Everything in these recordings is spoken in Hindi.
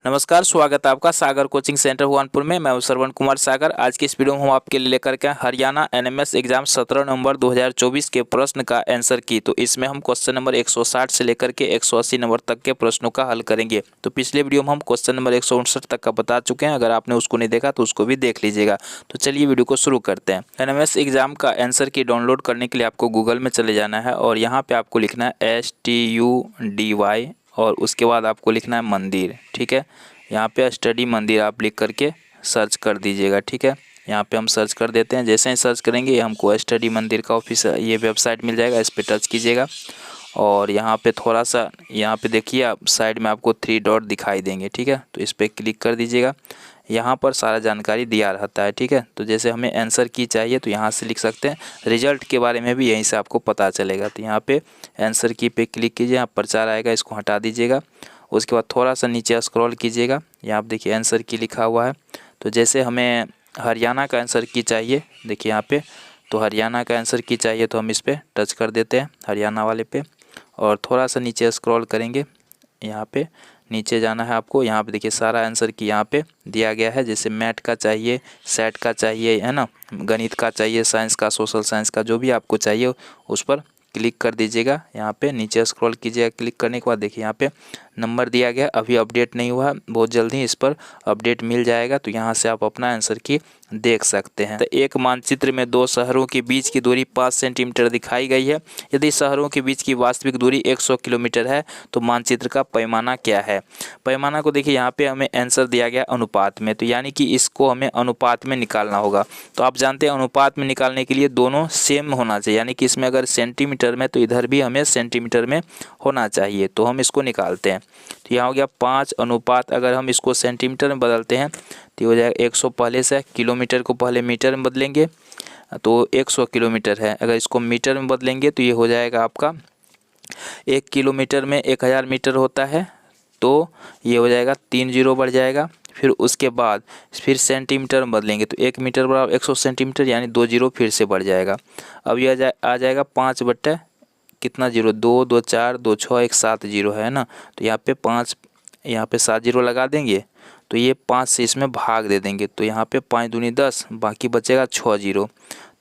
नमस्कार, स्वागत है आपका सागर कोचिंग सेंटर भुवनपुर में। मैं हूं श्रवण कुमार सागर। आज की इस वीडियो में हम आपके लिए लेकर के हरियाणा एनएमएस एग्जाम 17 नवंबर 2024 के प्रश्न का आंसर की। तो इसमें हम क्वेश्चन नंबर 160 से लेकर के 180 नंबर तक के प्रश्नों का हल करेंगे। तो पिछले वीडियो में हम क्वेश्चन नंबर 159 तक का बता चुके हैं। अगर आपने उसको नहीं देखा तो उसको भी देख लीजिएगा। तो चलिए वीडियो को शुरू करते हैं। एनएमएस एग्जाम का आंसर की डाउनलोड करने के लिए आपको गूगल में चले जाना है और यहाँ पे आपको लिखना है STUDY और उसके बाद आपको लिखना है मंदिर। ठीक है, यहाँ पे स्टडी मंदिर आप लिख करके सर्च कर दीजिएगा। ठीक है, यहाँ पे हम सर्च कर देते हैं। जैसे ही सर्च करेंगे हमको स्टडी मंदिर का ऑफिस ये वेबसाइट मिल जाएगा। इस पर टच कीजिएगा और यहाँ पे थोड़ा सा यहाँ पे देखिए आप साइड में आपको 3 डॉट दिखाई देंगे। ठीक है, तो इस पर क्लिक कर दीजिएगा। यहाँ पर सारा जानकारी दिया रहता है। ठीक है, तो जैसे हमें आंसर की चाहिए तो यहाँ से लिख सकते हैं। रिजल्ट के बारे में भी यहीं से आपको पता चलेगा। तो यहाँ पे आंसर की पे क्लिक कीजिए, यहाँ प्रचार आएगा, इसको हटा दीजिएगा। उसके बाद थोड़ा सा नीचे स्क्रॉल कीजिएगा, यहाँ आप देखिए आंसर की लिखा हुआ है। तो जैसे हमें हरियाणा का आंसर की चाहिए, देखिए यहाँ पे, तो हरियाणा का आंसर की चाहिए तो हम इस पर टच कर देते हैं, हरियाणा वाले पे, और थोड़ा सा नीचे स्क्रॉल करेंगे। यहाँ पे नीचे जाना है आपको। यहाँ पे देखिए सारा आंसर की यहाँ पे दिया गया है। जैसे मैथ का चाहिए, सेट का चाहिए, है ना, गणित का चाहिए, साइंस का, सोशल साइंस का, जो भी आपको चाहिए उस पर क्लिक कर दीजिएगा। यहाँ पे नीचे स्क्रॉल कीजिएगा। क्लिक करने के बाद देखिए यहाँ पे नंबर दिया गया, अभी अपडेट नहीं हुआ, बहुत जल्द ही इस पर अपडेट मिल जाएगा। तो यहाँ से आप अपना आंसर की देख सकते हैं। तो एक मानचित्र में 2 शहरों के बीच की दूरी 5 सेंटीमीटर दिखाई गई है। यदि शहरों के बीच की वास्तविक दूरी 100 किलोमीटर है तो मानचित्र का पैमाना क्या है। पैमाना को देखिए यहाँ पे हमें आंसर दिया गया अनुपात में, तो यानी कि इसको हमें अनुपात में निकालना होगा। तो आप जानते हैं अनुपात में निकालने के लिए दोनों सेम होना चाहिए, यानी कि इसमें अगर सेंटीमीटर में तो इधर भी हमें सेंटीमीटर में होना चाहिए। तो हम इसको निकालते हैं। तो यहाँ हो गया 5 अनुपात, अगर हम इसको सेंटीमीटर में बदलते हैं तो हो जाएगा 100, पहले से किलोमीटर को पहले मीटर में बदलेंगे तो 100 किलोमीटर है। अगर इसको मीटर में बदलेंगे तो ये हो जाएगा आपका 1 किलोमीटर में 1000 मीटर होता है, तो ये हो जाएगा 3 जीरो बढ़ जाएगा। फिर उसके बाद फिर सेंटीमीटर में बदलेंगे तो 1 मीटर बराबर 100 सेंटीमीटर, यानी 2 जीरो फिर से बढ़ जाएगा। अब ये आ जाएगा 5 बट्टे कितना जीरो, 2 2 4 2 6 1 7 जीरो है ना। तो यहाँ पे 5, यहाँ पे 7 जीरो लगा देंगे तो ये 5 से इसमें भाग दे देंगे। तो यहाँ पे 5 दूनी 10, बाकी बचेगा 6 जीरो।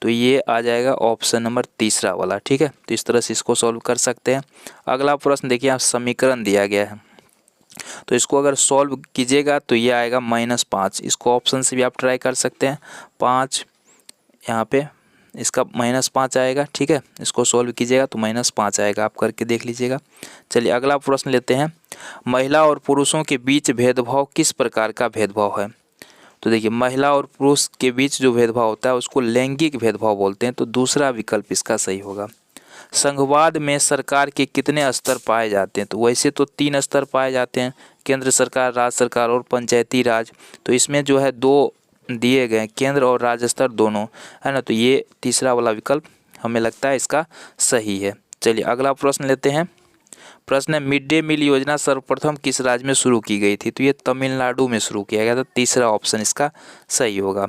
तो ये आ जाएगा ऑप्शन नंबर तीसरा वाला। ठीक है, तो इस तरह से इसको सॉल्व कर सकते हैं। अगला प्रश्न देखिए, यहाँ समीकरण दिया गया है, तो इसको अगर सॉल्व कीजिएगा तो ये आएगा -5। इसको ऑप्शन से भी आप ट्राई कर सकते हैं। 5 यहाँ पे इसका -5 आएगा। ठीक है, इसको सॉल्व कीजिएगा तो -5 आएगा, आप करके देख लीजिएगा। चलिए अगला प्रश्न लेते हैं। महिला और पुरुषों के बीच भेदभाव किस प्रकार का भेदभाव है। तो देखिए महिला और पुरुष के बीच जो भेदभाव होता है उसको लैंगिक भेदभाव बोलते हैं। तो दूसरा विकल्प इसका सही होगा। संघवाद में सरकार के कितने स्तर पाए जाते हैं। तो वैसे तो 3 स्तर पाए जाते हैं, केंद्र सरकार, राज्य सरकार और पंचायती राज। तो इसमें जो है 2 दिए गए, केंद्र और राज्य स्तर दोनों, है ना। तो ये तीसरा वाला विकल्प हमें लगता है इसका सही है। चलिए अगला प्रश्न लेते हैं। प्रश्न है, मिड डे मील योजना सर्वप्रथम किस राज्य में शुरू की गई थी। तो ये तमिलनाडु में शुरू किया गया था। तीसरा ऑप्शन इसका सही होगा।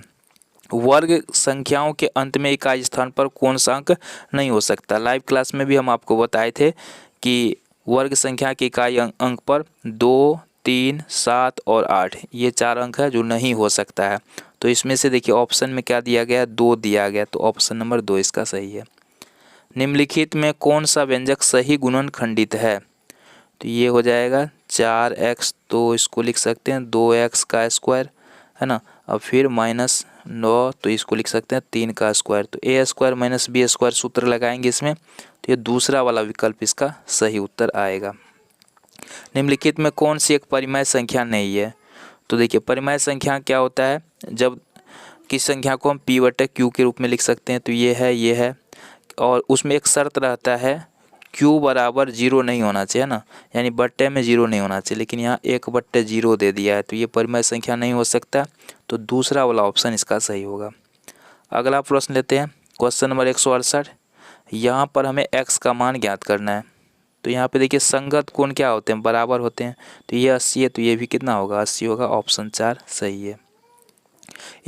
वर्ग संख्याओं के अंत में इकाई स्थान पर कौन सा अंक नहीं हो सकता। लाइव क्लास में भी हम आपको बताए थे कि वर्ग संख्या की इकाई अंक पर 2, 3, 7 और 8 ये 4 अंक है जो नहीं हो सकता है। तो इसमें से देखिए ऑप्शन में क्या दिया गया, 2 दिया गया, तो ऑप्शन नंबर 2 इसका सही है। निम्नलिखित में कौन सा व्यंजक सही गुणनखंडित है। तो ये हो जाएगा 4x, तो इसको लिख सकते हैं 2x का स्क्वायर, है ना। अब फिर -9, तो इसको लिख सकते हैं 3 का स्क्वायर। तो a square minus b square सूत्र लगाएंगे इसमें, तो ये दूसरा वाला विकल्प इसका सही उत्तर आएगा। निम्नलिखित में कौन सी एक परिमेय संख्या नहीं है। तो देखिए परिमेय संख्या क्या होता है, जब किस संख्या को हम p/q के रूप में लिख सकते हैं। तो ये है, और उसमें एक शर्त रहता है q बराबर 0 नहीं होना चाहिए, है ना, यानी बट्टे में 0 नहीं होना चाहिए। लेकिन यहाँ 1/0 दे दिया है, तो ये परिमेय संख्या नहीं हो सकता। तो दूसरा वाला ऑप्शन इसका सही होगा। अगला प्रश्न लेते हैं, क्वेश्चन नंबर 168। यहाँ पर हमें x का मान ज्ञात करना है। तो यहाँ पे देखिए संगत कोण क्या होते हैं, बराबर होते हैं। तो ये 80 है, तो ये भी कितना होगा, 80 होगा। ऑप्शन 4 सही है।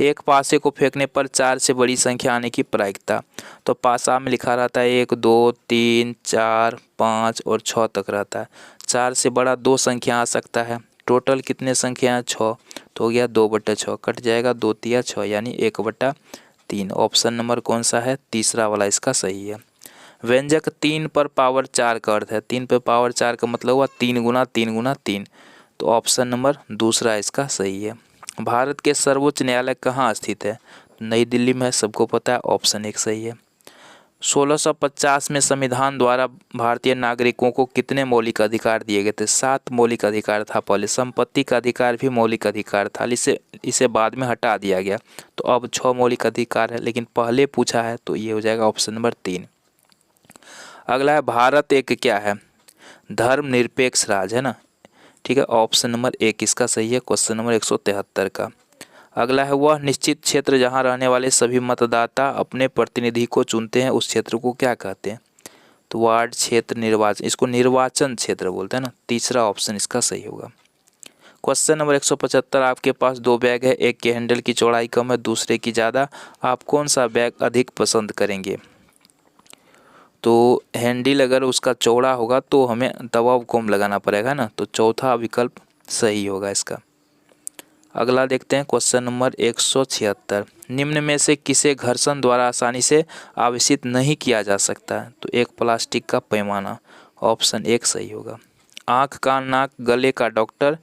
एक पासे को फेंकने पर 4 से बड़ी संख्या आने की प्रायिकता। तो पासा में लिखा रहता है 1 2 3 4 5 और 6 तक रहता है। 4 से बड़ा 2 संख्या आ सकता है, टोटल कितने संख्या हैं 6, तो हो गया 2/6, कट जाएगा 2 तिया 6 यानी 1/3। ऑप्शन नंबर कौन सा है, तीसरा वाला इसका सही है। व्यंजक 3 पर पावर 4 का अर्थ है, 3 पर पावर 4 का मतलब हुआ 3 गुना 3 गुना 3, तो ऑप्शन नंबर दूसरा इसका सही है। भारत के सर्वोच्च न्यायालय कहाँ स्थित है, नई दिल्ली में है, सबको पता है, ऑप्शन 1 सही है। 1650 में संविधान द्वारा भारतीय नागरिकों को कितने मौलिक अधिकार दिए गए थे, 7 मौलिक अधिकार था। पहले संपत्ति का अधिकार भी मौलिक अधिकार था, इसे बाद में हटा दिया गया, तो अब 6 मौलिक अधिकार है, लेकिन पहले पूछा है तो ये हो जाएगा ऑप्शन नंबर 3। अगला है भारत एक क्या है, धर्मनिरपेक्ष राज्य है ना, ठीक है, ऑप्शन नंबर 1 इसका सही है, क्वेश्चन नंबर 173 का। अगला है वह निश्चित क्षेत्र जहां रहने वाले सभी मतदाता अपने प्रतिनिधि को चुनते हैं उस क्षेत्र को क्या कहते हैं, तो वार्ड क्षेत्र निर्वाचन, इसको निर्वाचन क्षेत्र बोलते हैं ना, तीसरा ऑप्शन इसका सही होगा। क्वेश्चन नंबर 175, आपके पास 2 बैग है, एक के हैंडल की चौड़ाई कम है, दूसरे की ज़्यादा, आप कौन सा बैग अधिक पसंद करेंगे, तो हैंडल अगर उसका चौड़ा होगा तो हमें दबाव कम लगाना पड़ेगा ना, तो चौथा विकल्प सही होगा इसका। अगला देखते हैं क्वेश्चन नंबर 176, निम्न में से किसे घर्षण द्वारा आसानी से आवेशित नहीं किया जा सकता है, तो एक प्लास्टिक का पैमाना, ऑप्शन 1 सही होगा। आँख कान नाक गले का डॉक्टर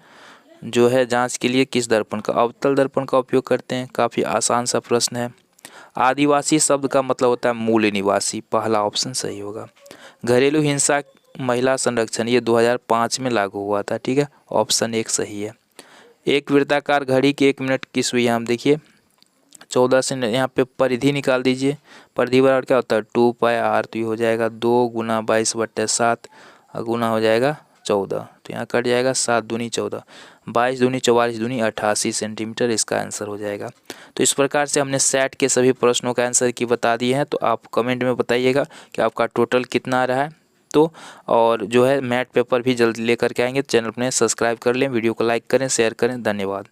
जो है जांच के लिए किस दर्पण का, अवतल दर्पण का उपयोग करते हैं, काफ़ी आसान सा प्रश्न है। आदिवासी शब्द का मतलब होता है मूल निवासी, पहला ऑप्शन सही होगा। घरेलू हिंसा महिला संरक्षण ये 2005 में लागू हुआ था, ठीक है, ऑप्शन 1 सही है। एक वृत्ताकार घड़ी की 1 मिनट की सुई, हम देखिए 14 से यहाँ पे परिधि निकाल दीजिए, परिधि बराबर क्या होता है 2πr, तो ये हो जाएगा 2 गुना 22/7 गुना हो जाएगा 14, तो यहाँ कट जाएगा 7 दूनी 14, 22 दूनी 44 दूनी 88 सेंटीमीटर इसका आंसर हो जाएगा। तो इस प्रकार से हमने सेट के सभी प्रश्नों का आंसर की बता दिए हैं, तो आप कमेंट में बताइएगा कि आपका टोटल कितना रहा है। तो और जो है मैथ पेपर भी जल्दी लेकर के आएंगे, चैनल अपने सब्सक्राइब कर लें, वीडियो को लाइक करें, शेयर करें, धन्यवाद।